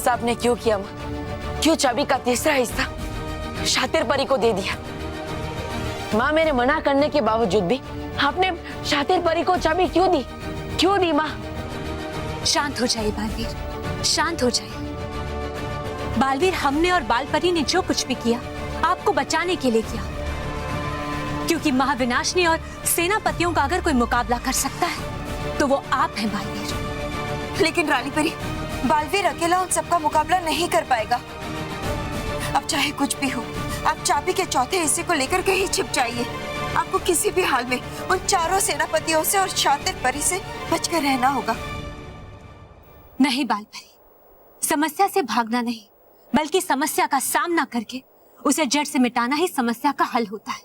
ऐसा आपने क्यों किया माँ? क्यों चाबी का तीसरा हिस्सा शातिर परी को दे दिया? माँ, मेरे मना करने के बावजूद भी आपने शातिर परी को चाबी क्यों दी? क्यों दी माँ? शांत हो जाइए बालवीर, शांत हो जाइए। बालवीर, हमने और बालपरी ने जो कुछ भी किया आपको बचाने के लिए किया, क्योंकि महाविनाशनी और सेनापतियों का अगर कोई मुकाबला कर सकता है तो वो आप हैं बालवीर। लेकिन रानी परी, बालवीर अकेला उन सबका मुकाबला नहीं कर पाएगा। अब चाहे कुछ भी हो, आप चाबी के चौथे हिस्से को लेकर कहीं छिप जाइए। आपको किसी भी हाल में उन चारों सेनापतियों से और शातिर परी से बचकर रहना होगा। नहीं बालपरी, समस्या से भागना नहीं, बल्कि समस्या का सामना करके उसे जड़ से मिटाना ही समस्या का हल होता है।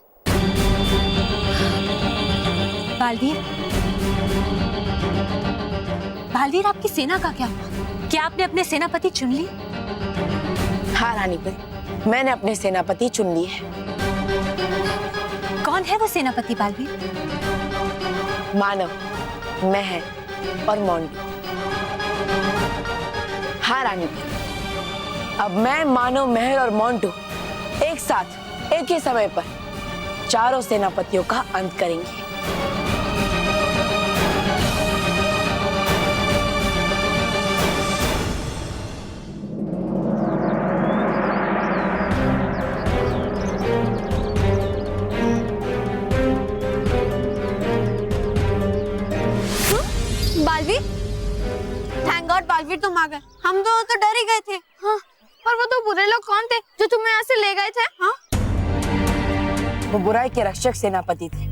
बालवीर, बालवीर, आपकी सेना का क्या हुआ? क्या आपने अपने सेनापति चुन लिए? हाँ रानी परी, मैंने अपने सेनापति चुन लिए हैं। कौन है वो सेनापति बालवीर? मानव, महर और मोंटू। हाँ रानी परी, अब मैं, मानव, महर और मोंटू एक साथ एक ही समय पर चारों सेनापतियों का अंत करेंगे। बालवीर, थैंक गॉड बालवीर तुम आ गए। हम दोनों तो डर ही गए थे। हाँ, और वो दो बुरे लोग कौन थे जो तुम्हें यहाँ से ले गए थे? हाँ? वो बुराई के रक्षक सेनापति थे,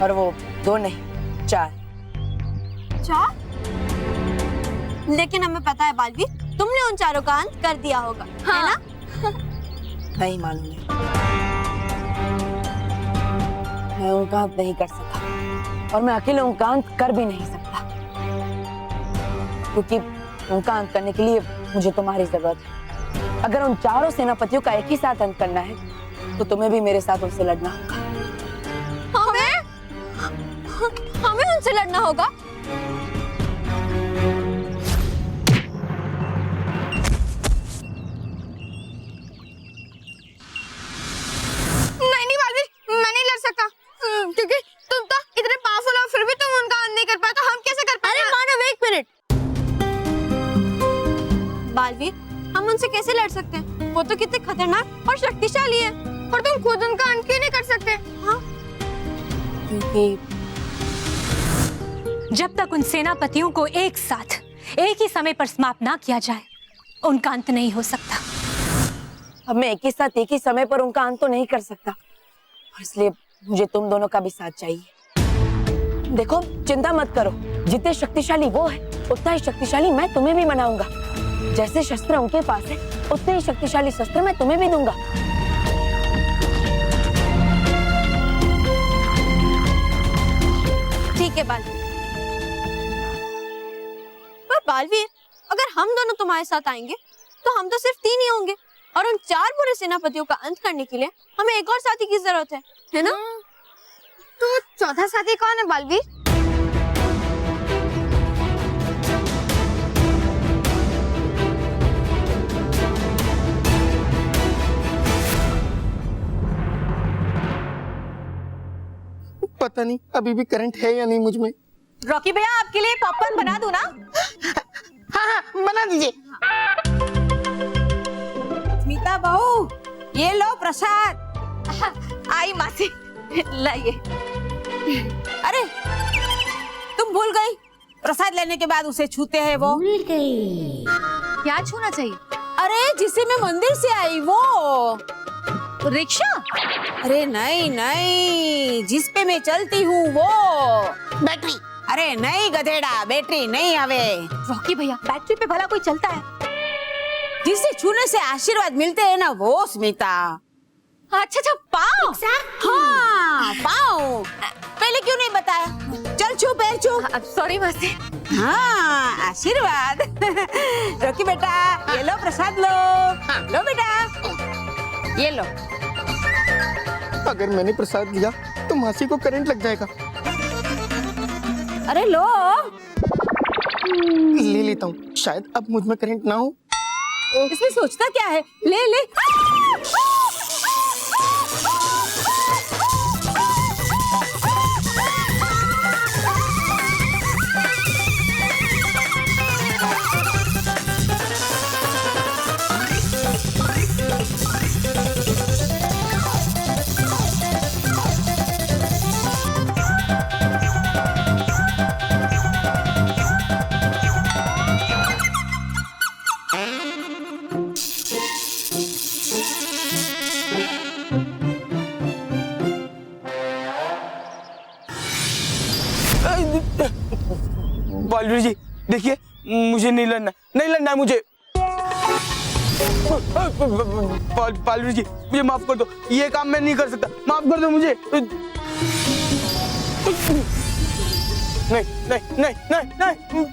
और वो दो नहीं, चार। चार? लेकिन हमें पता है बालवीर, तुमने उन चारों का अंत कर दिया होगा, है ना? नहीं मालूम है, मैं उनका अंत नहीं कर सका, और मैं अकेले उनका अंत कर भी नहीं सकता, क्योंकि उनका अंत करने के लिए मुझे तुम्हारी जरूरत है। अगर उन चारों सेनापतियों का एक ही साथ अंत करना है तो तुम्हें भी मेरे साथ उनसे लड़ना होगा। हमें उनसे लड़ना होगा? नहीं बालवीर, मैं नहीं लड़ सकता, क्योंकि तुम तो इतने पावरफुल हो, फिर भी तुम उनका अंत नहीं कर पाए, तो हम कैसे कर पाए? अरे मानव, एक मिनट। बालवीर, हम उनसे कैसे लड़ सकते हैं? वो तो कितने खतरनाक और शक्तिशाली है, और तुम खुद उनका अंत क्यों नहीं कर सकते? हाँ? क्योंकि जब तक उन सेनापतियों को एक साथ एक ही समय पर समाप्त ना किया जाए, उनका अंत नहीं हो सकता। अब मैं एक ही साथ एक ही समय पर उनका अंत तो नहीं कर सकता, और इसलिए मुझे तुम दोनों का भी साथ चाहिए। देखो, चिंता मत करो, जितने शक्तिशाली वो है उतना ही शक्तिशाली मैं तुम्हें भी बनाऊंगा। जैसे शस्त्र उनके पास है, उतने ही शक्तिशाली शस्त्र मैं तुम्हें भी दूंगा। ठीक है बालवीर। पर बालवीर, अगर हम दोनों तुम्हारे साथ आएंगे तो हम तो सिर्फ 3 ही होंगे, और उन 4 बुरे सेनापतियों का अंत करने के लिए हमें एक और साथी की जरूरत है ना? तो चौथा साथी कौन है बालवीर? पता नहीं अभी भी करंट है या नहीं मुझ में। रॉकी भैया, आपके लिए पॉपकॉर्न बना दूं ना? हाँ, बना दीजिए। स्मिता बहू, ये लो प्रसाद। आई मासी, लाइए। अरे तुम भूल गई, प्रसाद लेने के बाद उसे छूते हैं वो। भूल गई। क्या छूना चाहिए? अरे जिसे मैं मंदिर से आई वो रिक्शा? अरे नहीं नहीं, जिस पे मैं चलती हूँ वो। बैटरी? अरे नहीं गधेड़ा, बैटरी नहीं आवे। रॉकी भैया, बैटरी पे भला कोई चलता है? जिसे छूने से आशीर्वाद मिलते हैं ना, वो स्मिता। अच्छा, पाँव। हाँ, पाँव। पहले क्यों नहीं बताया? चल छू, पैर छू। सॉरी मासी। हाँ, आशीर्वाद। रॉकी बेटा, ये लो प्रसाद लो। लो बेटा, ये लो। अगर मैंने प्रसाद लिया तो मासी को करंट लग जाएगा। अरे लो। ले लेता हूँ, शायद अब मुझ में करंट ना हो। इसमें सोचता क्या है, ले ले। बालवीर जी देखिए, मुझे नहीं लड़ना, नहीं लड़ना है मुझे। बालवीर जी मुझे माफ कर दो, ये काम मैं नहीं कर सकता, माफ कर दो मुझे। नहीं नहीं नहीं नहीं नहीं।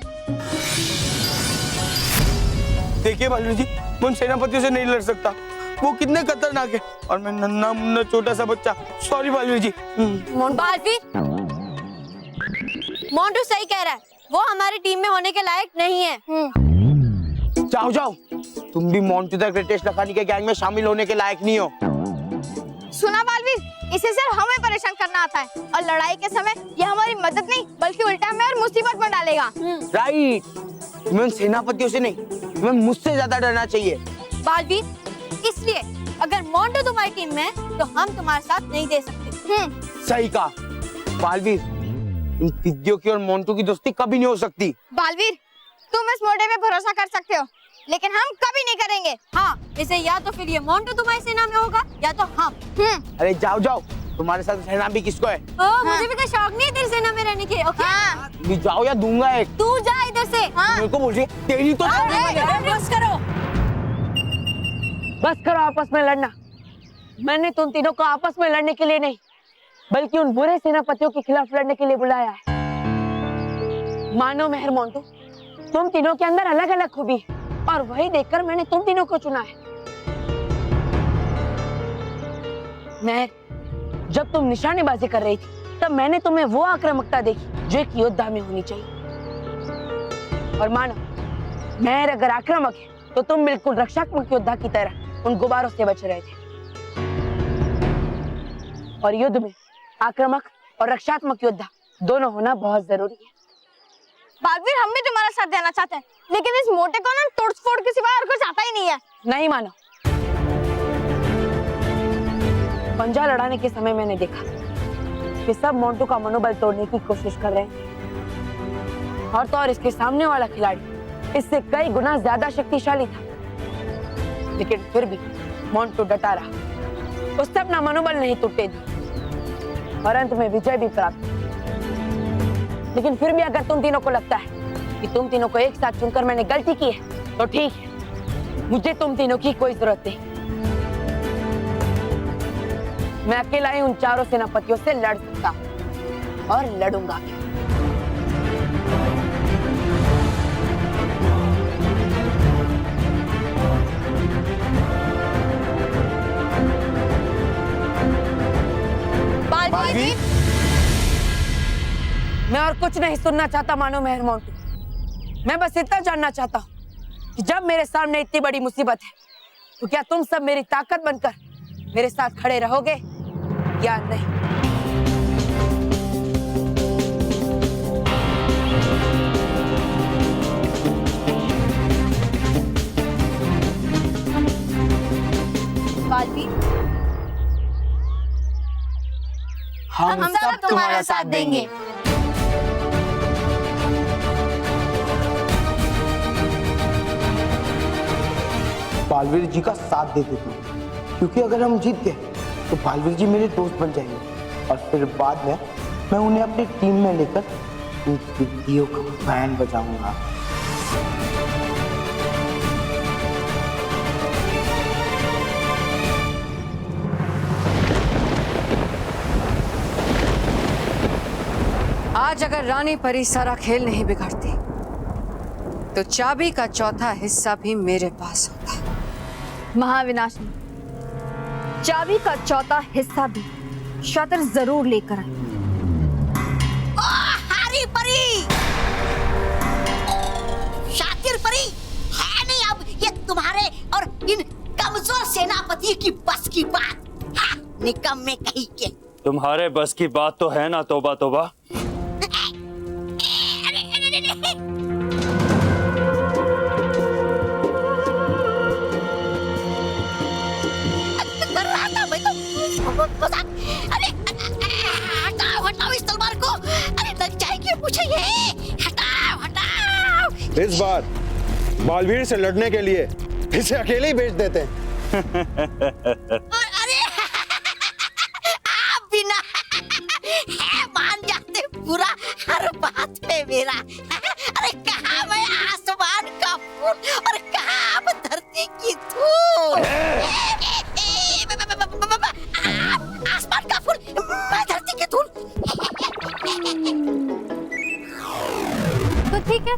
देखिए बालवीर जी, मैं उन सेनापतियों से नहीं लड़ सकता, वो कितने खतरनाक है, और मैं नन्हा मुन्ना छोटा सा बच्चा। सॉरी बालवीर जी। बालवीर, मोंटू सही कह रहा है, वो हमारी टीम में होने के लायक नहीं है। जाओ जाओ, तुम भी मोंटू द ग्रेटेस्ट लखानी के गैंग में शामिल होने के लायक नहीं हो। सुना बालवीर, इसे सिर्फ हमें परेशान करना आता है, और लड़ाई के समय ये हमारी मदद नहीं बल्कि उल्टा हमें और मुसीबत में डालेगा। राइट, तुम्हें उन सेनापतियों से नहीं, तुम्हें मुझसे ज्यादा डरना चाहिए। बालवीर, इसलिए अगर मोंटू तुम्हारी टीम में है तो हम तुम्हारे साथ नहीं दे सकते। सही कहा बालवीर, इन विद्यो की और मोंटू की दोस्ती कभी नहीं हो सकती। बालवीर, तुम इस मोटे पे भरोसा कर सकते हो, लेकिन हम कभी नहीं करेंगे। हाँ, इसे या तो फिर ये मोंटू तुम्हारी सेना में होगा या तो हम। अरे जाओ जाओ, तुम्हारे साथ रहना भी किसको है? मुझे भी कोई शौक नहीं है तेरी सेना में रहने के। ओके? हाँ। भी जाओ या दूंगा एक। तू जा इधर से। मेरे को बोल रही है, तेरी तो बस करो, बस करो आपस में लड़ना। मैंने तुम तीनों को आपस में लड़ने के लिए नहीं, बल्कि उन बुरे सेनापतियों के खिलाफ लड़ने के लिए बुलाया है। मानो मेहर मोंटू, तुम तीनों के अंदर अलग अलग खूबी है, और वही देखकर मैंने तुम तीनों को चुना है। मेहर, जब तुम निशानेबाजी कर रही थी तब मैंने तुम्हें वो आक्रामकता देखी जो एक योद्धा में होनी चाहिए। और मानो मेहर अगर आक्रामक है तो तुम बिल्कुल रक्षात्मक योद्धा की तरह उन गुब्बारों से बच रहे थे। और युद्ध में आक्रामक और रक्षात्मक योद्धा दोनों होना बहुत जरूरी है। बालवीर, हम भी तुम्हारा साथ देना चाहते हैं, लेकिन इस मोटे को ना तोड़फोड़ के सिवा और कुछ आता ही नहीं है। नहीं मानो, पंजा लड़ाने के समय मैंने देखा कि सब मोंटू का मनोबल तोड़ने की कोशिश कर रहे हैं, और तो और इसके सामने वाला खिलाड़ी इससे कई गुना ज्यादा शक्तिशाली था, लेकिन फिर भी मोंटू डटा रहा, उसने अपना मनोबल नहीं टूटने दिया और अंत में विजय भी प्राप्त। लेकिन फिर भी अगर तुम तीनों को लगता है कि तुम तीनों को एक साथ चुनकर मैंने गलती की है तो ठीक है, मुझे तुम तीनों की कोई जरूरत नहीं। मैं अकेला ही उन चारों सेनापतियों से लड़ सकता हूं और लड़ूंगा भी। बालवीर, मैं और कुछ नहीं सुनना चाहता मानो मेहर मोंटू, मैं बस इतना जानना चाहता हूँ कि जब मेरे सामने इतनी बड़ी मुसीबत है तो क्या तुम सब मेरी ताकत बनकर मेरे साथ खड़े रहोगे या नहीं? बालवीर, हम सब तुम्हारा साथ देंगे। बालवीर जी का साथ दे देते हैं, क्योंकि अगर हम जीत गए तो बालवीर जी मेरे दोस्त बन जाएंगे, और फिर बाद में मैं उन्हें अपनी टीम में लेकर उन विद्यों का बैंड बजाऊंगा। आज अगर रानी परी सारा खेल नहीं बिगाड़ती तो चाबी का चौथा हिस्सा भी मेरे पास होता। महाविनाशनी, चाबी का चौथा हिस्सा भी शातिर जरूर लेकर आए। हरी परी, ये की बस की बात। हाँ, निकम्मे कहीं के। तुम्हारे बस की बात तो है ना तोबा तोबा। कर रहा था मैं तो मजाक। अरे हटाओ हटाओ इस तलवार को। अरे लग जाएगी मुझे ये। हटाओ हटाओ। इस बार बालवीर से लड़ने के लिए इसे अकेले ही भेज देते हैं। अरे आप बिना मान जाते पूरा हर बात पे मेरा। अरे कहाँ मैं आसमान का फूल और कहाँ मैं धरती की धूल। आसमान का फूल मैं धरती की धूल। तो ठीक है,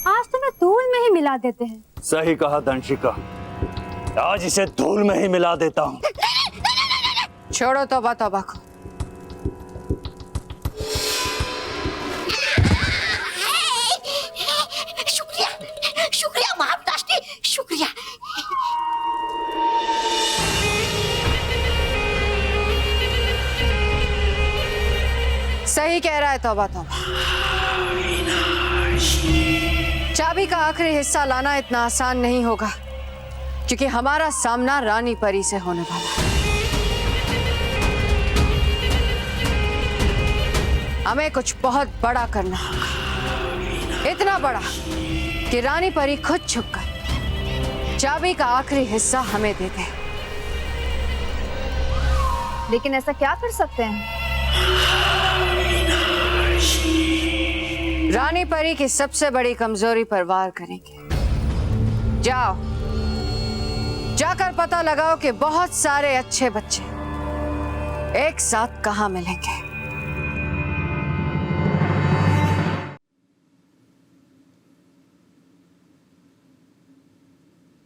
आज तुम्हें धूल में ही मिला देते हैं। सही कहा दंशिका, आज इसे धूल में ही मिला देता हूँ। छोड़ो तौबा तौबा को। शुक्रिया शुक्रिया महाविनाशनी, शुक्रिया। सही कह रहा है तौबा तौबा। चाबी का आखिरी हिस्सा लाना इतना आसान नहीं होगा, क्योंकि हमारा सामना रानी परी से होने वाला है। हमें कुछ बहुत बड़ा करना होगा, इतना बड़ा कि रानी परी खुद झुककर चाबी का आखिरी हिस्सा हमें दे दे। लेकिन ऐसा क्या कर सकते हैं? रानी परी की सबसे बड़ी कमजोरी पर वार करेंगे। जाओ, जाकर पता लगाओ कि बहुत सारे अच्छे बच्चे एक साथ कहां मिलेंगे।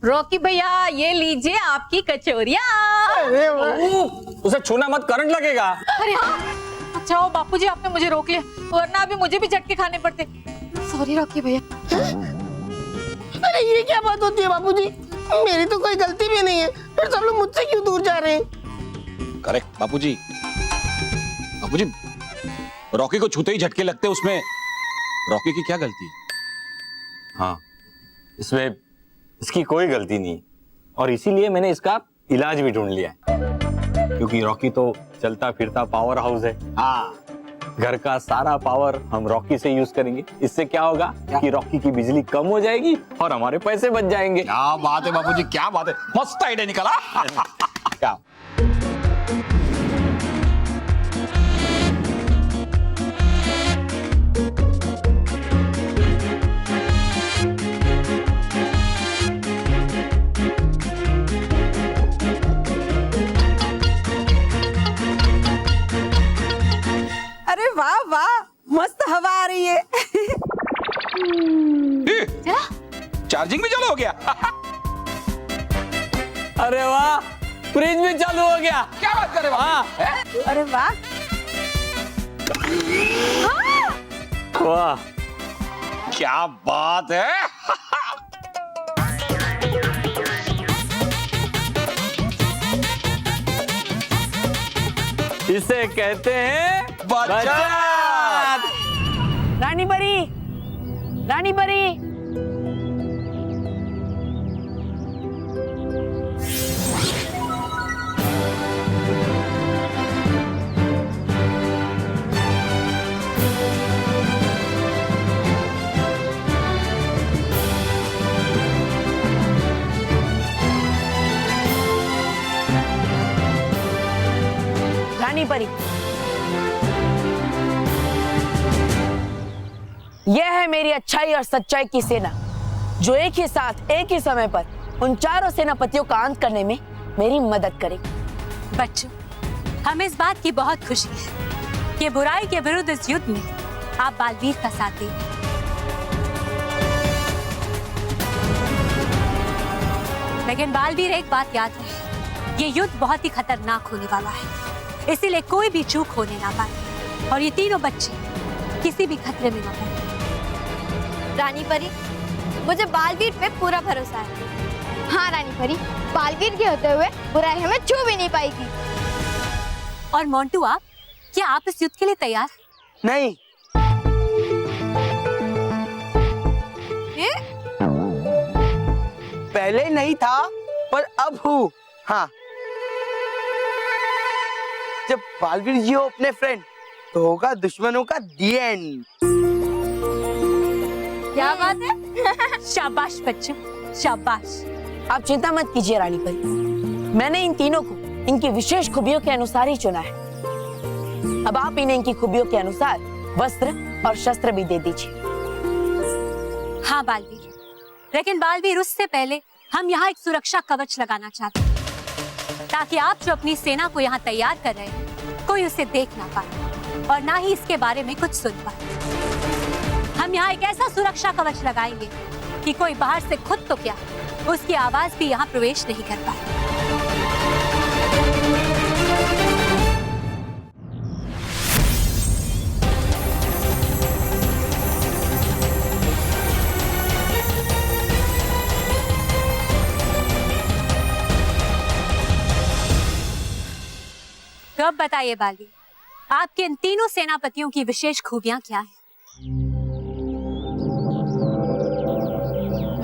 रॉकी भैया, ये लीजिए आपकी कचौरियाँ। उसे छूना मत, करंट लगेगा। अरे हाँ, अच्छा हो बापूजी आपने मुझे रोक लिया, वरना अभी मुझे भी झटके खाने पड़ते। सॉरी रॉकी भैया। अरे ये क्या बात होती है बापूजी, मेरी तो कोई गलती भी नहीं है, फिर सब लोग मुझसे क्यों दूर जा रहे हैं? करेक्ट बापूजी। बापूजी, रॉकी को छूते ही झटके लगते, उसमें रॉकी की क्या गलती है? हाँ, इसमें इसकी कोई गलती नहीं, और इसीलिए मैंने इसका इलाज भी ढूंढ लिया है। क्योंकि रॉकी तो चलता फिरता पावर हाउस है। हाँ, घर का सारा पावर हम रॉकी से यूज करेंगे। इससे क्या होगा कि रॉकी की बिजली कम हो जाएगी और हमारे पैसे बच जाएंगे। क्या बात है बापूजी, क्या बात है, मस्त आइडिया निकला। क्या अरे वाह वाह, मस्त हवा आ रही है। चार्जिंग भी चालू हो गया। अरे वाह, फ्रिज भी चालू हो गया। क्या बात कर रहे हो? अरे वाह वाह, क्या बात है। इसे कहते हैं बचत। रानी परी, रानी परी, रानी परी, यह है मेरी अच्छाई और सच्चाई की सेना, जो एक ही साथ एक ही समय पर उन चारों सेनापतियों का अंत करने में मेरी मदद करेगी। बच्चों, हमें इस बात की बहुत खुशी है कि बुराई के विरुद्ध इस युद्ध में आप बालवीर का साथ देंगे। लेकिन बालवीर, एक बात याद रहे, ये युद्ध बहुत ही खतरनाक होने वाला है, इसीलिए कोई भी चूक होने ना पाए और ये तीनों बच्चे किसी भी खतरे में ना पड़े। रानी परी, मुझे बालवीर पे पूरा भरोसा है। हाँ रानी परी, बालवीर के होते हुए बुराई हमें छू भी नहीं पाएगी। और मोंटू आप, क्या आप इस युद्ध के लिए तैयार? नहीं। पहले नहीं था पर अब हूँ। हाँ, जब बालवीर जी हो अपने फ्रेंड तो होगा दुश्मनों का दी एंड। क्या बात है? शाबाश बच्चों, शाबाश। आप चिंता मत कीजिए रानी परी, मैंने इन तीनों को इनकी विशेष खूबियों के अनुसार ही चुना है। अब आप इन्हें इनकी खूबियों के अनुसार वस्त्र और शस्त्र भी दे दीजिए। हाँ बालवीर, लेकिन बालवीर उससे पहले हम यहाँ एक सुरक्षा कवच लगाना चाहते हैं, ताकि आप जो अपनी सेना को यहाँ तैयार कर रहे हैं कोई उसे देख ना पाए और ना ही इसके बारे में कुछ सुन पाए। हम यहाँ एक ऐसा सुरक्षा कवच लगाएंगे कि कोई बाहर से खुद तो क्या, उसकी आवाज भी यहाँ प्रवेश नहीं कर पाए। तो अब बताइए बालवीर, आपके इन तीनों सेनापतियों की विशेष खूबियां क्या हैं?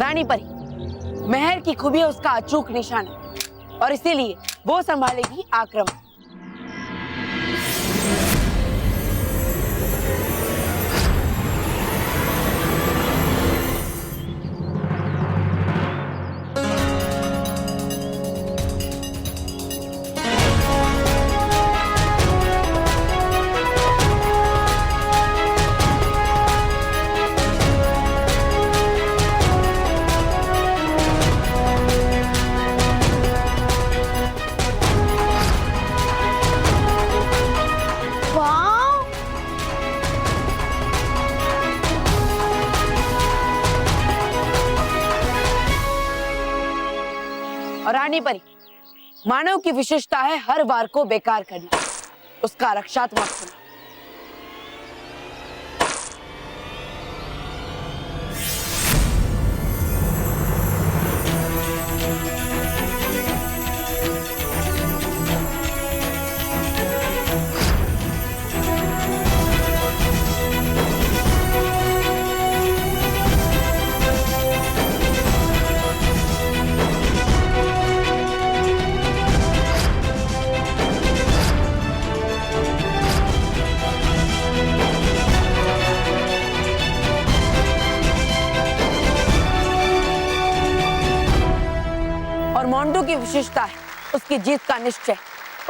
रानी परी, मेहर की खूबी उसका अचूक निशान है और इसीलिए वो संभालेगी आक्रमण। और रानी परी, मानव की विशेषता है हर वार को बेकार करना, उसका रक्षात्मक होना। और मोंटू की विशेषता है उसकी जीत का निश्चय,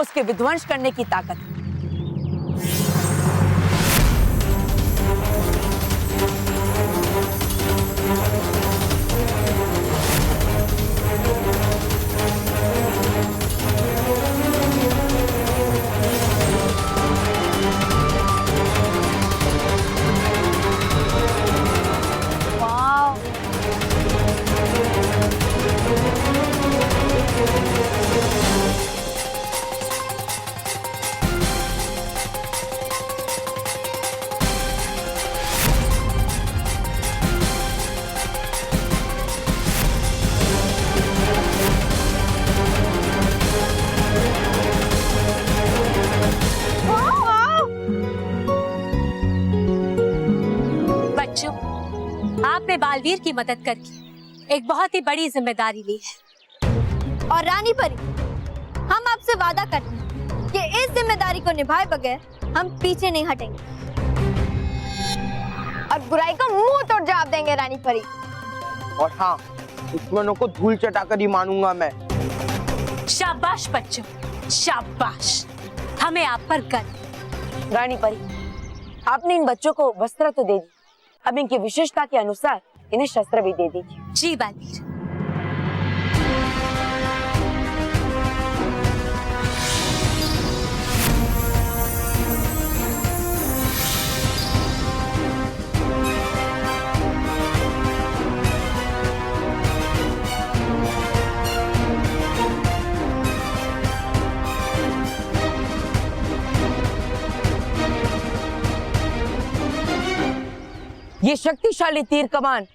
उसके विध्वंस करने की ताकत। आपने बालवीर की मदद करके एक बहुत ही बड़ी जिम्मेदारी ली है। और रानी परी, हम आपसे वादा करते हैं कि इस जिम्मेदारी को निभाए बगैर हम पीछे नहीं हटेंगे और बुराई को मुंह तोड़ जवाब देंगे रानी परी। और हाँ, दुश्मनों को धूल चटाकर ही मानूंगा मैं। शाबाश बच्चों, शाबाश, हमें आप पर गर्व। रानी परी, आपने इन बच्चों को वस्त्र तो दे दी, अब इनकी विशेषता के अनुसार इन्हें शस्त्र भी दे दीजिए। जी बालवीर। ये शक्तिशाली तीर कमान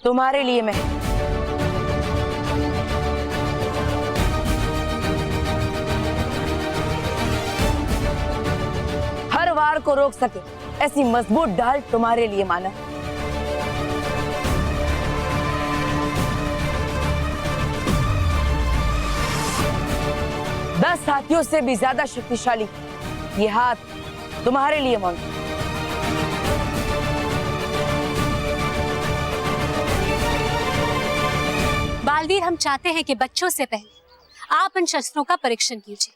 तुम्हारे लिए मैं। तलवार को रोक सके ऐसी मजबूत ढाल तुम्हारे लिए माना है। 10 हाथियों से भी ज्यादा शक्तिशाली ये हाथ तुम्हारे लिए माना। बालवीर, हम चाहते हैं कि बच्चों से पहले आप इन शस्त्रों का परीक्षण कीजिए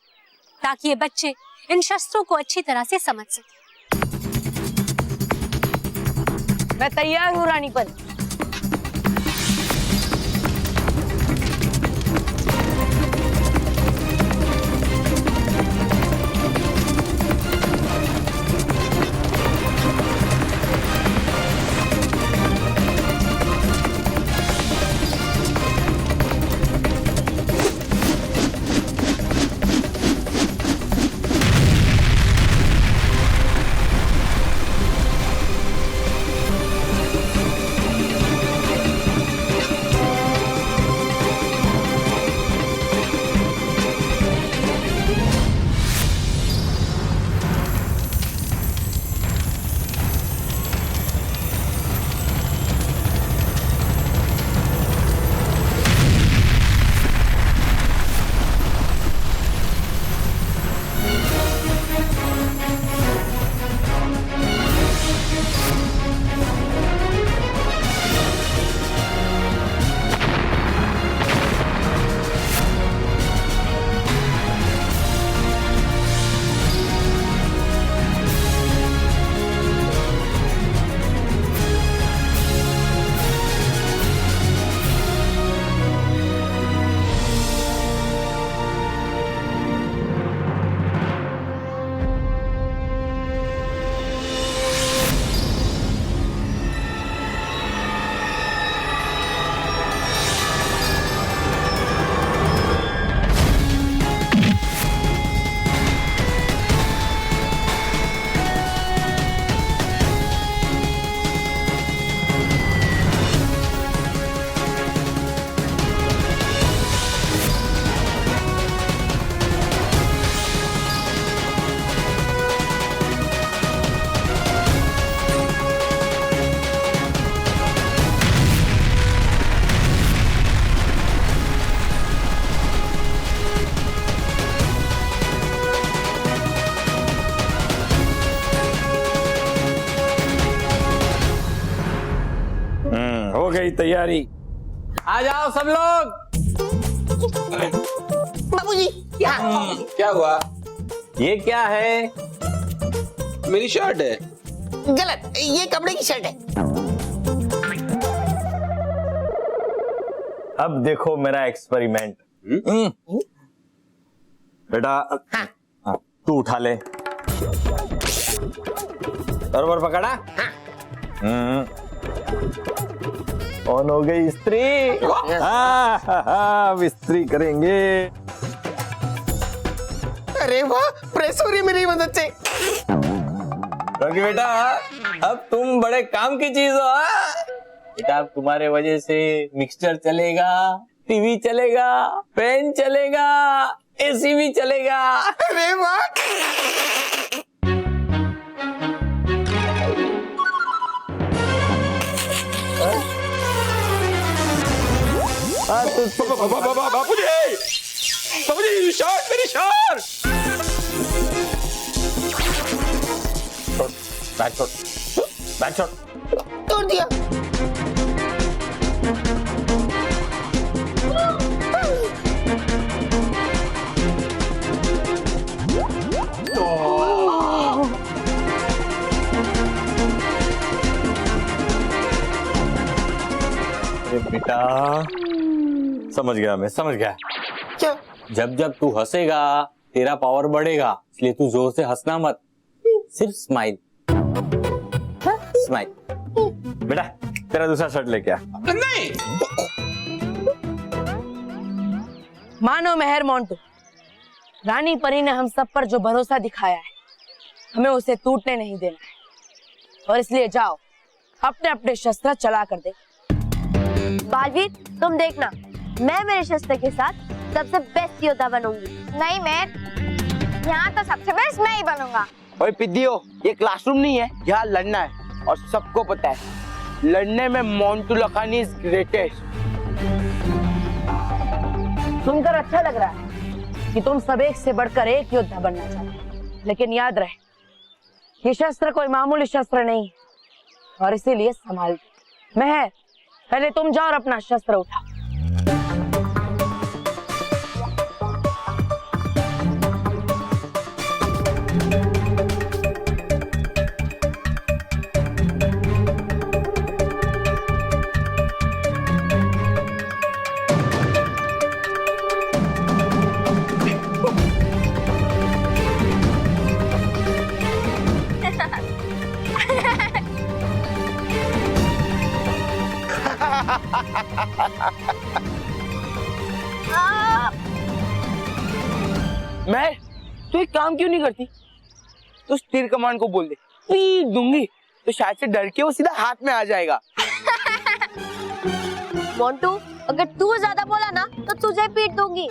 ताकि ये बच्चे इन शस्त्रों को अच्छी तरह से समझ सकें। मैं तैयार हूँ रानीपन। हो गई तैयारी, आ जाओ सब लोग। बाबूजी क्या हुआ? ये क्या है? मेरी शर्ट है। गलत, ये कपड़े की शर्ट है। अब देखो मेरा एक्सपेरिमेंट। बेटा तू उठा ले, बराबर पकड़ा। ऑन हो गई इस्त्री। अब इस्त्री करेंगे। अरे वाह, प्रेस हो रही है मेरी मदद से। क्योंकि बेटा अब तुम बड़े काम की चीज हो। बेटा अब तुम्हारे वजह से मिक्सचर चलेगा, टीवी चलेगा, फैन चलेगा, एसी भी चलेगा। अरे वाह। बाबूजी शर्ट, मेरी shirt. Back shot, back shot. तोड़ दिया। अरे बेटा समझ गया, मैं समझ गया। क्या? जब जब तू हंसेगा तेरा पावर बढ़ेगा, इसलिए तू जोर से हंसना मत, सिर्फ स्माइल। स्माइल। बेटा तेरा दूसरा शर्ट लेके आ। नहीं। मानो मेहर मोंटू, रानी परी ने हम सब पर जो भरोसा दिखाया है हमें उसे टूटने नहीं देना है, और इसलिए जाओ अपने अपने शस्त्र चला कर दे। बालवीर, तुम देखना, मैं मेरे शस्त्र के साथ सबसे बेस्ट योद्धा बनूंगी। नहीं मैं यहाँ तो सबसे बेस्ट मैं ही बनूंगा। ओए पिद्दियो, ये क्लासरूम नहीं है, यहाँ लड़ना है और सबको पता है लड़ने में मोंटू लखानी इज ग्रेटेस्ट। सुनकर अच्छा लग रहा है कि तुम सब एक से बढ़कर एक योद्धा बनना चाहते हो, लेकिन याद रहे ये शस्त्र कोई मामूली शस्त्र नहीं है और इसीलिए संभाल मैं है। पहले तुम जाओ और अपना शस्त्र उठाओ। मैं तू एक काम क्यों नहीं करती, तो तीर कमान को बोल दे पीट दूंगी, तो शायद से डर के वो सीधा हाथ में आ जाएगा। मोंटू, अगर तू ज्यादा बोला ना तो तुझे पीट दूंगी।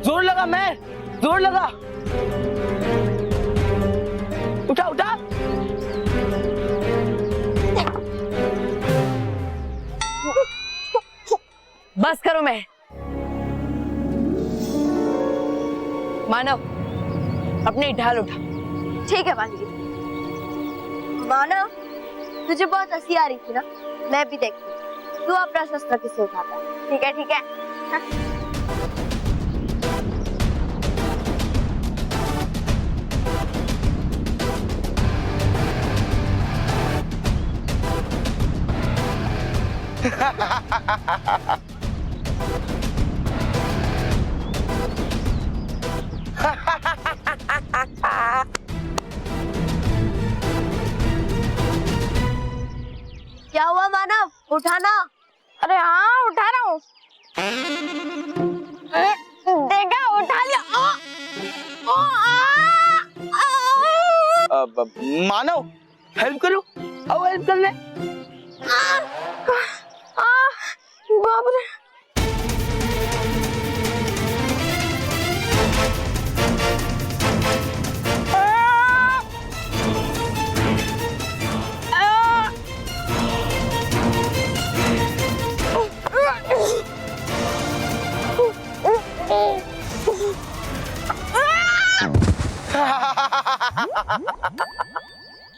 जोर लगा मैं, जोर लगा। उठा उठा। बस करो मैं। मानव, अपनी ढाल उठा। ठीक है बालवीर। मानव, तुझे बहुत हंसी आ रही थी ना, मैं भी देखती हूँ तू अपना शस्त्र किसे उठाता है। ठीक है ठीक है। क्या हुआ मानव, उठाना। अरे हाँ उठा रहा हूँ। देखा, उठा लिया। मानव हेल्प करो, आओ हेल्प कर ले। बाप रे।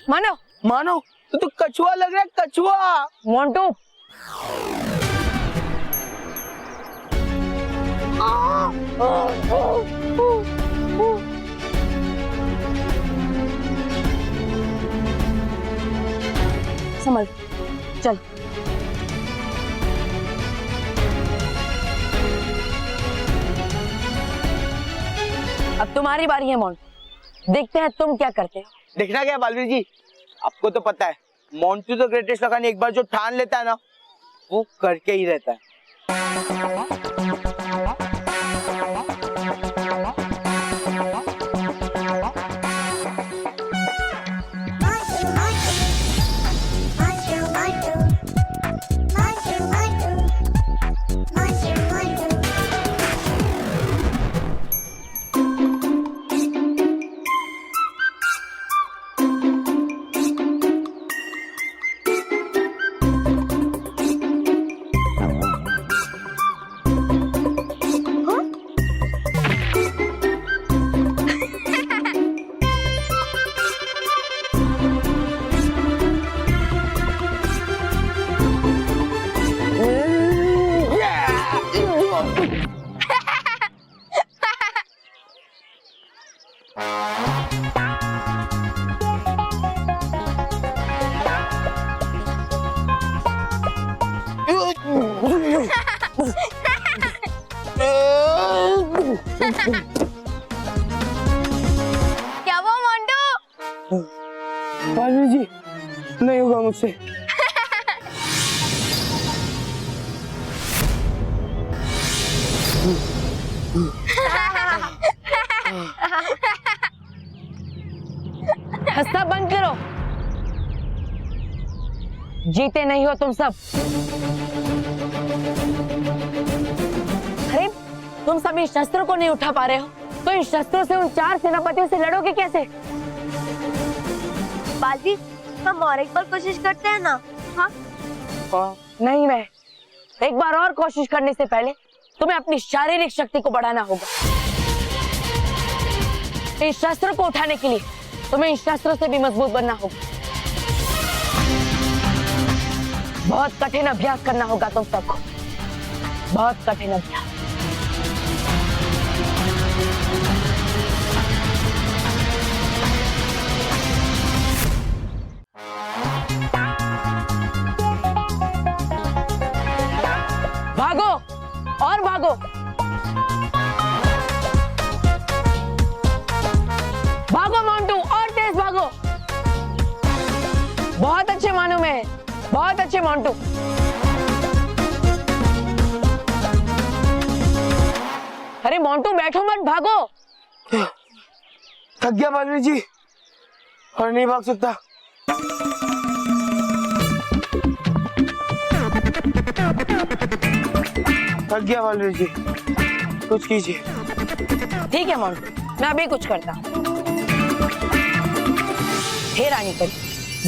मानो मानो तो कछुआ लग रहा है, कछुआ। मोंटू संभल, चल। अब तुम्हारी बारी है मोंटू, देखते हैं तुम क्या करते हो। देखना क्या बालवीर जी, आपको तो पता है मोंटू तो ग्रेटेस्ट लखानी एक बार जो ठान लेता है ना, वो करके ही रहता है। क्या वो मोंटू? बालवीर जी नहीं होगा मुझसे। हंसना बंद करो, जीते नहीं हो तुम सब। अरे तुम सभी शस्त्रों को नहीं उठा पा रहे हो तो इन शस्त्रों से उन 4 सेनापतियों से लड़ोगे कैसे? बालवीर, हम और एक बार कोशिश करते हैं ना? हाँ? नहीं, मैं एक बार और कोशिश करने से पहले तुम्हें अपनी शारीरिक शक्ति को बढ़ाना होगा। इन शस्त्रों को उठाने के लिए तुम्हें इन शस्त्रों से भी मजबूत बनना होगा। बहुत कठिन अभ्यास करना होगा तुम सबको, बहुत कठिन अभ्यास। भागो और भागो, भागो मोंटू, और तेज भागो। बहुत अच्छे मानो में, बहुत अच्छे मोंटू। अरे मोंटू बैठो मत, भागो। थक गया बालवीर जी और नहीं भाग सकता। थक गया बालवीर जी, कुछ कीजिए। ठीक है मोंटू, मैं अभी कुछ करता हूँ। हे रानी परी,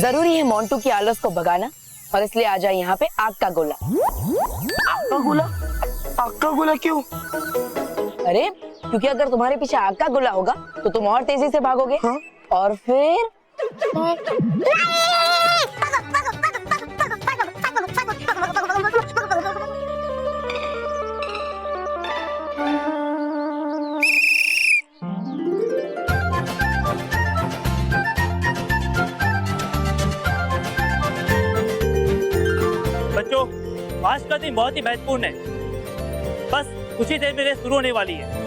जरूरी है मोंटू की आलस को भगाना और इसलिए आ जाए यहाँ पे आग का गोला। आग का गोला? आग का गोला क्यों? अरे क्योंकि अगर तुम्हारे पीछे आग का गोला होगा तो तुम और तेजी से भागोगे। हाँ? और फिर बच्चों, आज का दिन बहुत ही महत्वपूर्ण है। बस कुछ ही देर में रेस शुरू होने वाली है।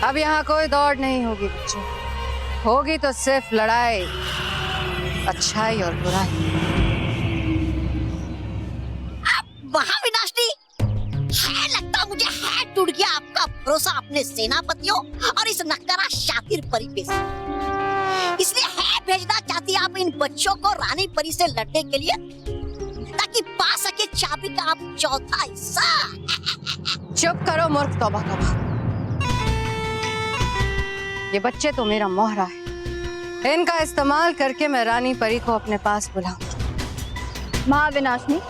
अब यहाँ कोई दौड़ नहीं होगी बच्चों, होगी तो सिर्फ लड़ाई, अच्छाई और बुराई। महाविनाशनी, है लगता मुझे है टूट गया आपका भरोसा अपने सेनापतियों और इस नक्करा शातिर परी पे से। इसलिए है भेजना चाहती आप इन बच्चों को रानी परी से लड़ने के लिए ताकि पा सके चाबी का आप चौथा हिस्सा। चुप करो मूर्ख, तौबा तौबा। ये बच्चे तो मेरा मोहरा है, इनका इस्तेमाल करके मैं रानी परी को अपने पास बुलाऊंगी। महाविनाशनी,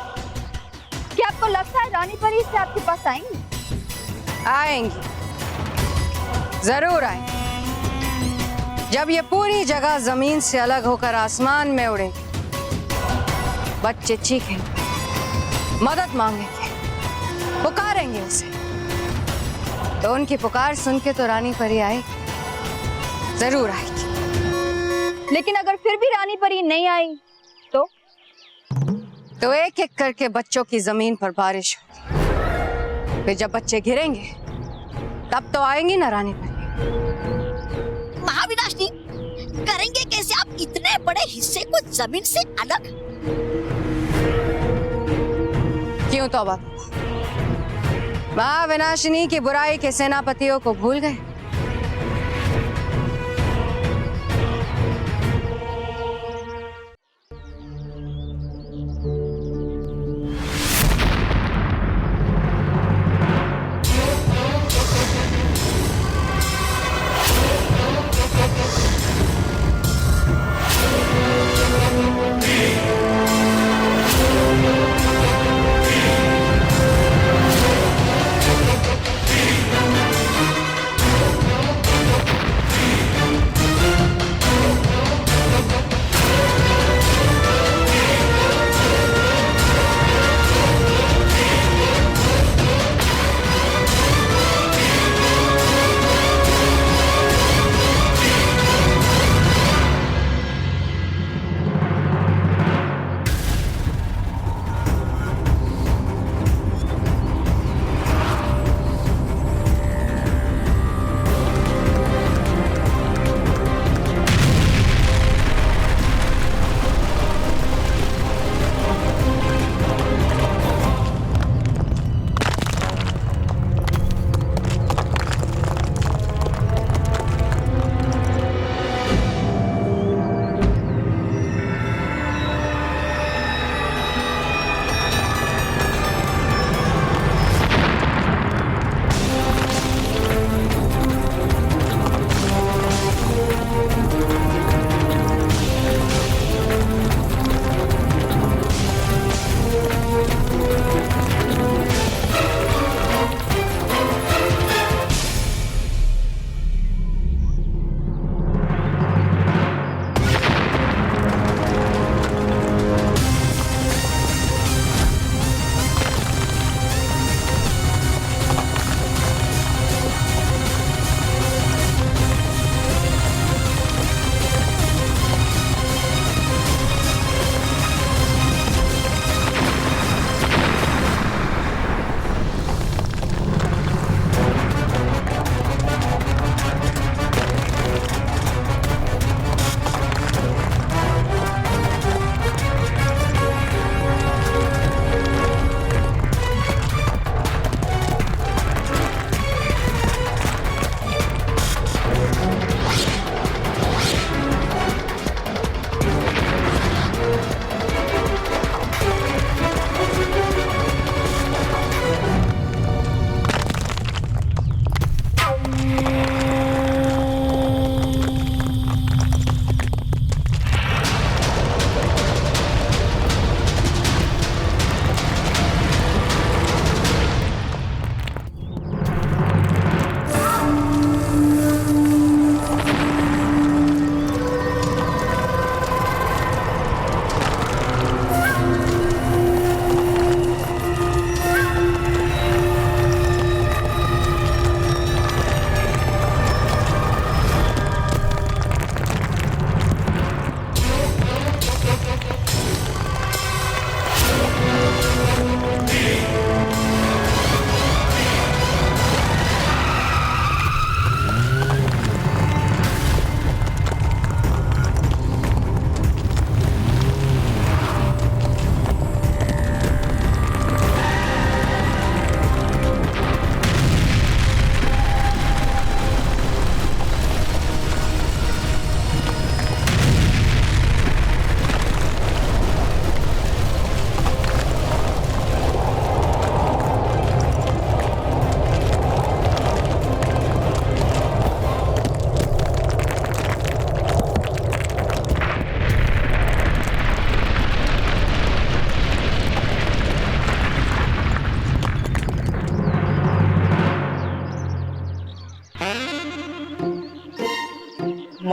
क्या आपको लगता है रानी परी से आपके पास आएंगी? आएंगी, जरूर आएंगी। जब ये पूरी जगह जमीन से अलग होकर आसमान में उड़ेगी, बच्चे चीखेंगे, मदद मांगेंगे, पुकारेंगे उसे, तो उनकी पुकार सुन के तो रानी परी आएगी, जरूर आएगी। लेकिन अगर फिर भी रानी परी नहीं आई तो एक एक करके बच्चों की जमीन पर बारिश होगी। फिर जब बच्चे गिरेंगे तब तो आएंगी ना रानी परी। महाविनाशनी, करेंगे कैसे आप इतने बड़े हिस्से को जमीन से अलग? क्यों तौबा? महाविनाशिनी की बुराई के सेनापतियों को भूल गए?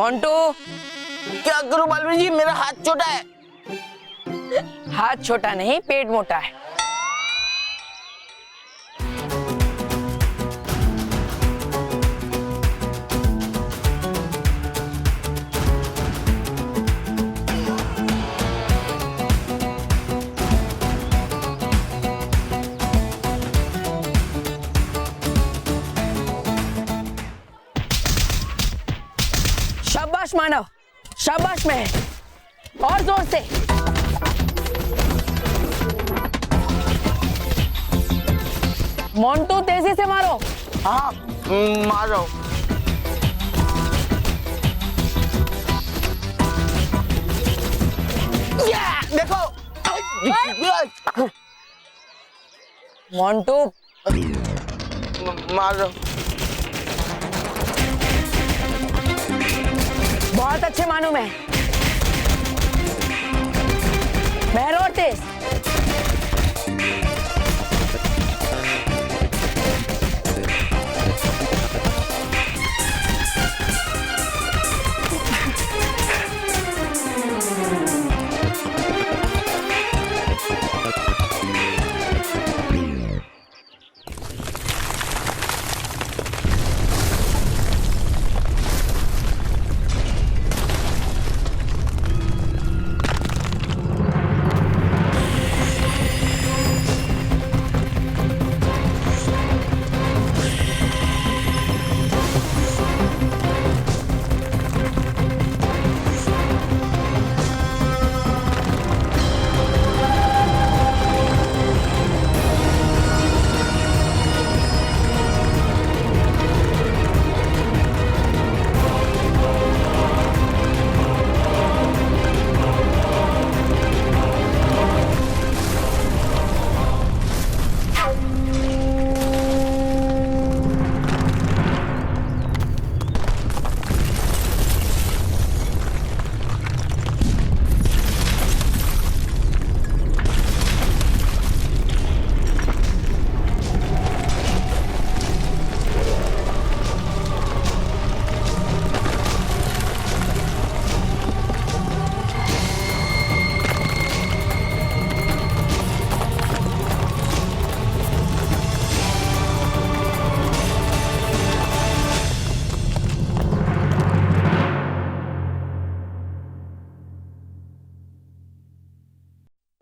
मोंटू, क्या करूं बालवीर जी, मेरा हाथ छोटा है। हाथ छोटा नहीं, पेट मोटा है। शाबाश मानव, शाबाश में और जोर से। मोंटू तेजी से मारो। हाँ मारो। देखो मोंटू मारो। बहुत अच्छे मानू मैं। महर और तेज।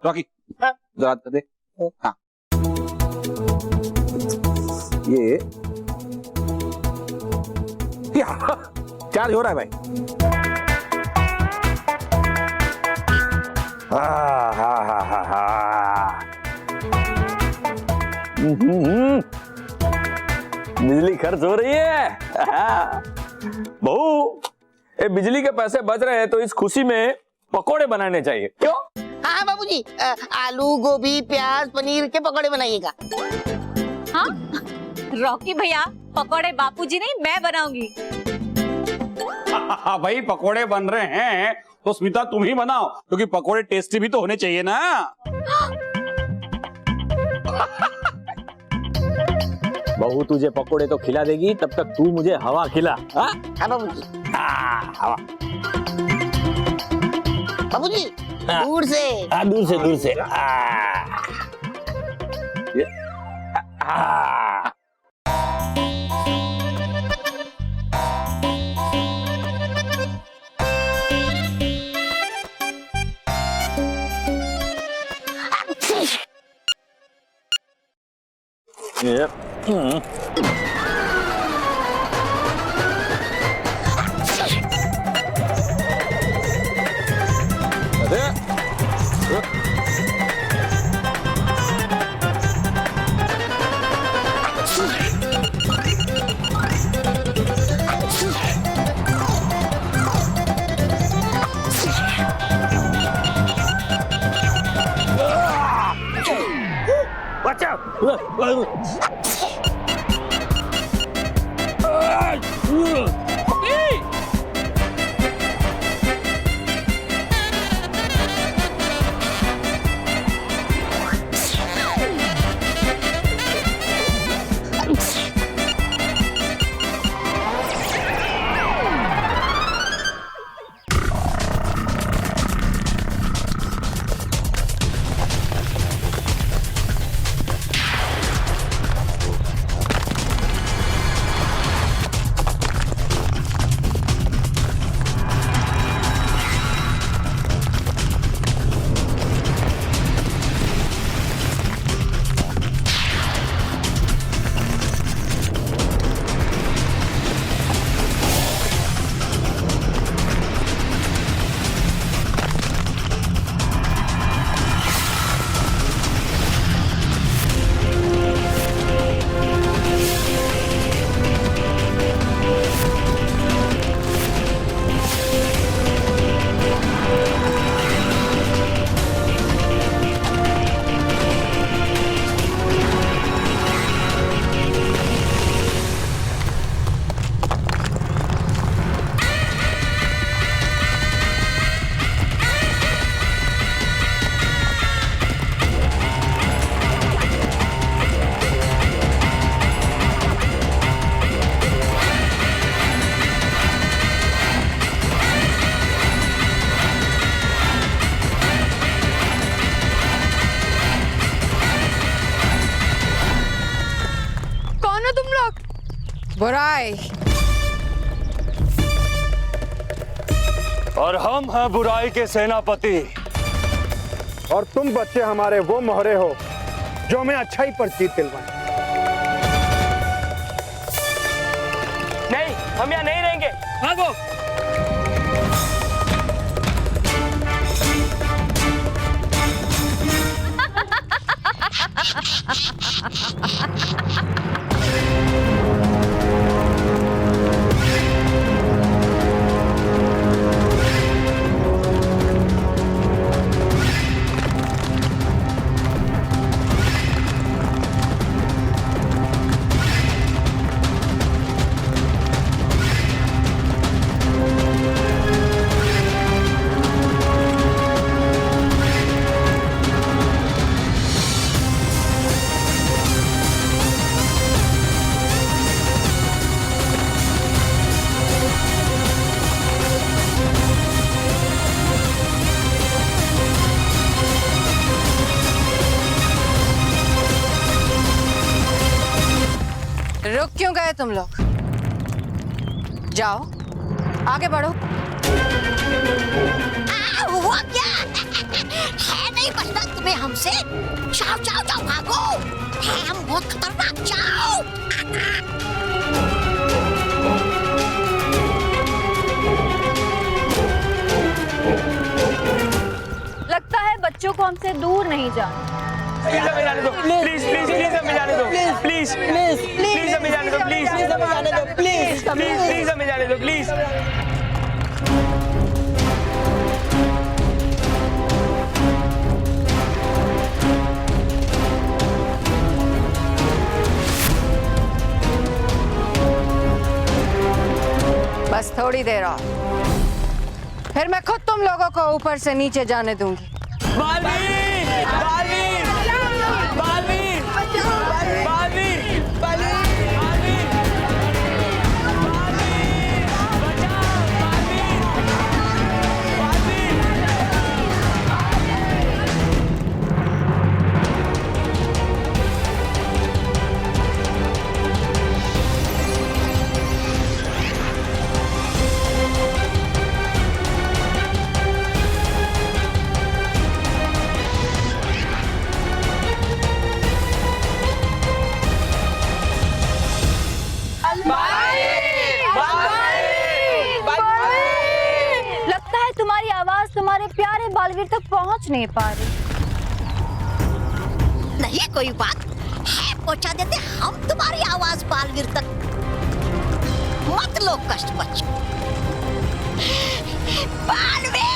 रॉकी जरा दे। हाँ ये चार्ज हो रहा है भाई। बिजली खर्च हो रही है। बहू, ये बिजली के पैसे बच रहे हैं तो इस खुशी में पकोड़े बनाने चाहिए। क्यों? हाँ बाबूजी, आलू गोभी प्याज पनीर के पकौड़े बनाइएगा। हाँ रॉकी भैया, पकोड़े बापूजी नहीं मैं बनाऊंगी। भाई पकोड़े बन रहे हैं तो स्मिता तुम ही बनाओ, क्योंकि पकोड़े टेस्टी भी तो होने चाहिए ना। बहू तुझे पकोड़े तो खिला देगी, तब तक तू मुझे हवा खिला। हाँ बाबूजी। हवा बाबूजी दूर से। दूर से दूर से। बुराई। और हम हैं बुराई के सेनापति। और तुम बच्चे हमारे वो मोहरे हो जो हमें अच्छाई पर जीत दिलवाए। नहीं, हम यहाँ नहीं रहेंगे। भागो। रुक क्यों गए तुम लोग? जाओ, आगे बढ़ो। हुआ क्या? है नहीं बचना तुम्हें हमसे? जाओ जाओ जाओ, भागो। है हम बहुत खतरनाक। जाओ। लगता है बच्चों को हमसे दूर नहीं जाना। प्लीज हमें जाने दो। प्लीज प्लीज प्लीज हमें जाने दो। प्लीज प्लीज प्लीज हमें जाने दो। प्लीज प्लीज हमें जाने दो। प्लीज प्लीज प्लीज हमें जाने दो। प्लीज। बस थोड़ी देर और, फिर मैं खुद तुम लोगों को ऊपर से नीचे जाने दूंगी। बालवीर! बालवीर! बालवीर! बालवीर! बालवीर! लगता है तुम्हारी आवाज तुम्हारे प्यारे बालवीर तक पहुंच नहीं पा रही। नहीं कोई बात है, पहुंचा देते हम तुम्हारी आवाज बालवीर तक। मत लो कष्ट बच्चों। बालवीर!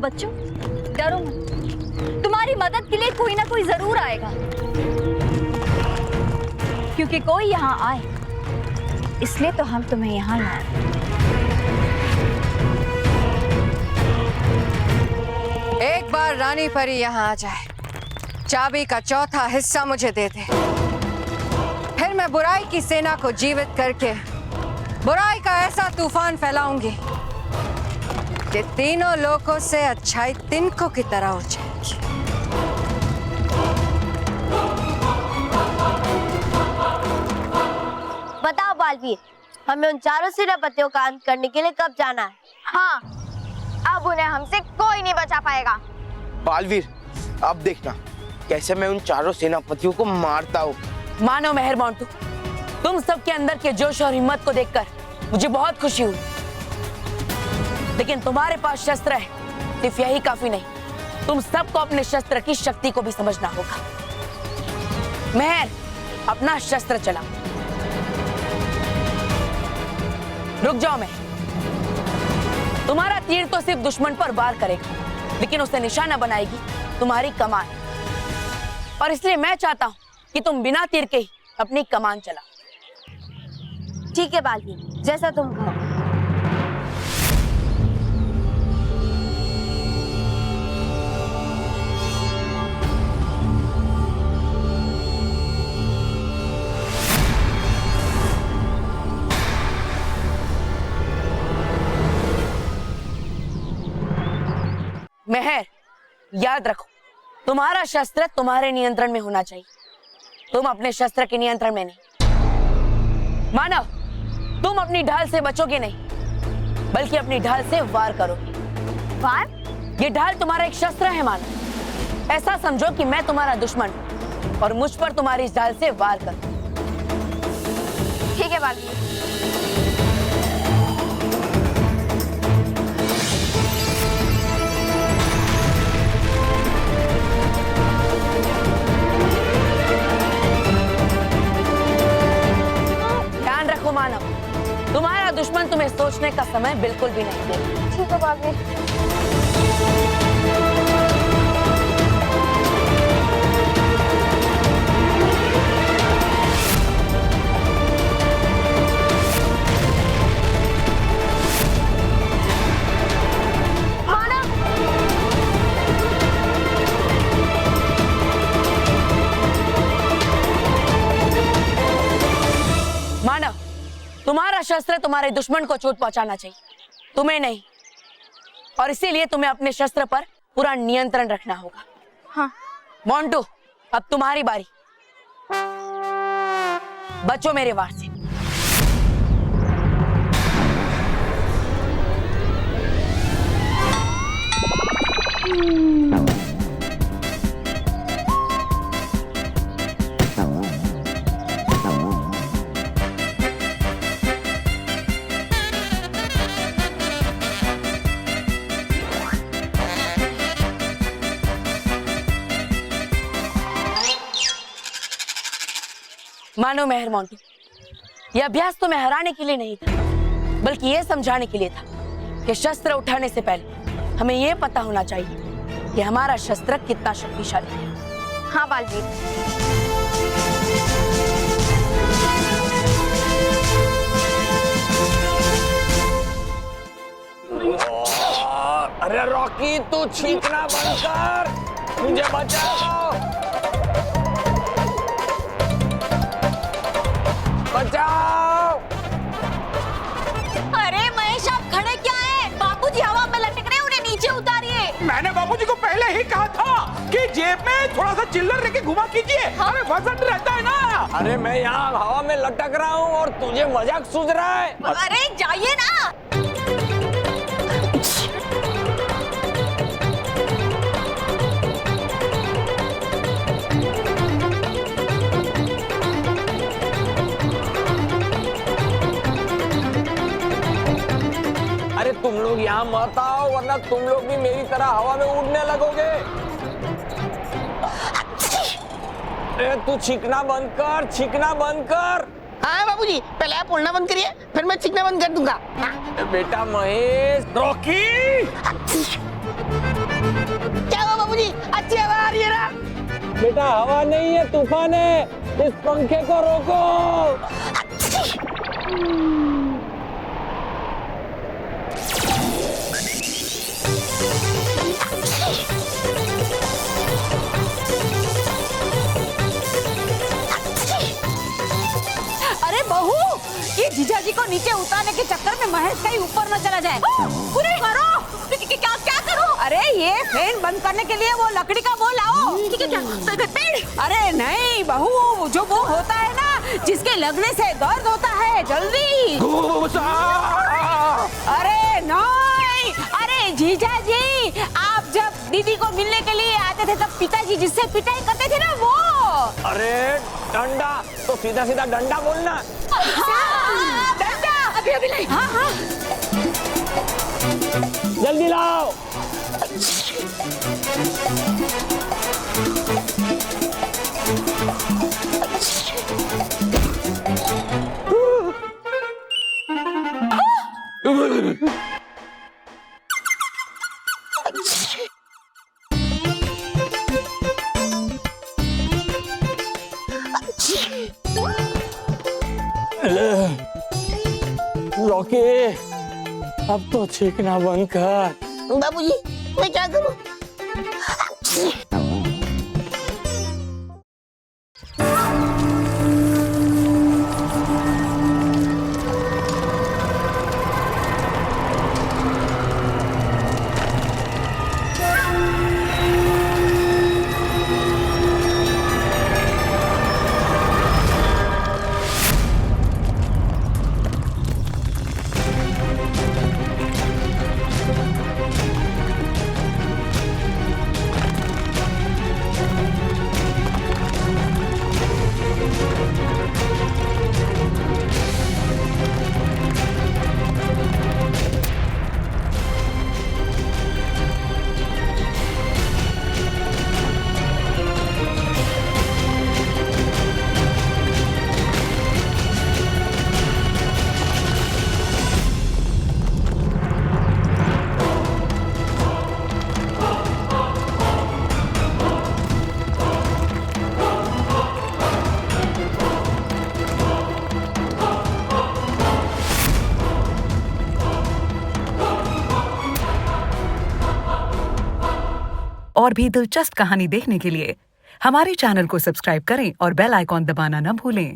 बच्चों डरो मत, तुम्हारी मदद के लिए कोई ना कोई जरूर आएगा, क्योंकि कोई यहाँ आए इसलिए तो हम तुम्हें यहाँ लाए। एक बार रानी परी यहाँ आ जाए, चाबी का चौथा हिस्सा मुझे दे दे, फिर मैं बुराई की सेना को जीवित करके बुराई का ऐसा तूफान फैलाऊंगी कि तीनों लोगों से अच्छाई तिनकों की तरह उड़ जाएगी। बताओ बालवीर, हमें उन चारों सेनापतियों का अंत करने के लिए कब जाना है? हाँ, अब उन्हें हमसे कोई नहीं बचा पाएगा। बालवीर, अब देखना कैसे मैं उन चारों सेनापतियों को मारता हूँ। मानो मेहर मोंटू, तुम सबके अंदर के जोश और हिम्मत को देखकर मुझे बहुत खुशी हुई, लेकिन तुम्हारे पास शस्त्र है, सिर्फ यही काफी नहीं, तुम सबको अपने शस्त्र की शक्ति को भी समझना होगा। मेहर, अपना शस्त्र चलाओ। रुक जाओ मेहर, तुम्हारा तीर तो सिर्फ दुश्मन पर वार करेगा, लेकिन उसे निशाना बनाएगी तुम्हारी कमान, और इसलिए मैं चाहता हूं कि तुम बिना तीर के ही अपनी कमान चलाओ। ठीक है बालवीर, जैसा तुम कहो। मेहर, याद रखो, तुम्हारा शस्त्र तुम्हारे नियंत्रण में होना चाहिए, तुम अपने शस्त्र के नियंत्रण में नहीं। मानव, तुम अपनी ढाल से बचोगे नहीं, बल्कि अपनी ढाल से वार करोगे। वार? ये ढाल तुम्हारा एक शस्त्र है मानव। ऐसा समझो कि मैं तुम्हारा दुश्मन हूं और मुझ पर तुम्हारी इस ढाल से वार करो। ठीक है बालवीर। ध्यान रखो मानव, तुम्हारा दुश्मन तुम्हें सोचने का समय बिल्कुल भी नहीं देगा। ठीक है बालवीर। मानव, तुम्हारा शस्त्र तुम्हारे दुश्मन को चोट पहुंचाना चाहिए, तुम्हें नहीं। और इसीलिए तुम्हें अपने शस्त्र पर पूरा नियंत्रण रखना होगा। हाँ। मोंटू, अब तुम्हारी बारी। बचो मेरे वार से। मानो मेहर मोंटू, यह अभ्यास तुम्हें हराने के लिए नहीं था, बल्कि यह समझाने के लिए था कि शस्त्र उठाने से पहले हमें यह पता होना चाहिए कि हमारा शस्त्र कितना शक्तिशाली है। हाँ बालवीर। अरे रॉकी, तू छींकना बंद कर, मुझे बचाओ, बचाओ। अरे महेश, आप खड़े क्या हैं? बापूजी हवा में लटक रहे हैं, उन्हें नीचे उतारिए। मैंने बाबूजी को पहले ही कहा था कि जेब में थोड़ा सा चिल्लर लेके घुमा कीजिए, हमें वजन रहता है ना। अरे मैं यहाँ हवा में लटक रहा हूँ और तुझे मजाक सूझ रहा है। अरे जाइए ना। अरे तुम लोग यहाँ मत आओ, वरना तुम लोग भी मेरी तरह हवा में उड़ने लगोगे। अरे तू छींकना बंद कर, छींकना बंद कर। हाँ बाबूजी, पहले आप उड़ना बंद करिए, फिर मैं छींकना बंद कर दूंगा। बेटा महेश। रॉकी, क्या हुआ बाबूजी? अच्छी हवा आ रही है ना? बेटा हवा नहीं है, तूफान है, इस पंखे को रोको। अरे बहू, ये जीजाजी को नीचे उतारने के चक्कर में महेश कहीं ऊपर न चला जाए। पूरे करो। क्या क्या करो? अरे ये फैन बंद करने के लिए वो लकड़ी का वो लाओ। पेड़? अरे नहीं बहू, जो वो होता है ना जिसके लगने से दर्द होता है, जल्दी। अरे नहीं, अरे जीजाजी, आप जब दीदी को मिलने के लिए आते थे तब पिताजी जिससे पिटाई करते थे ना वो। अरे डंडा, तो सीधा सीधा डंडा बोलना। डंडा अभी अभी नहीं। हाँ हाँ, जल्दी लाओ। रॉकी, अब तो छींकना बंद कर। बाबूजी, मैं क्या करूं? और भी दिलचस्प कहानी देखने के लिए हमारे चैनल को सब्सक्राइब करें और बेल आइकॉन दबाना न भूलें।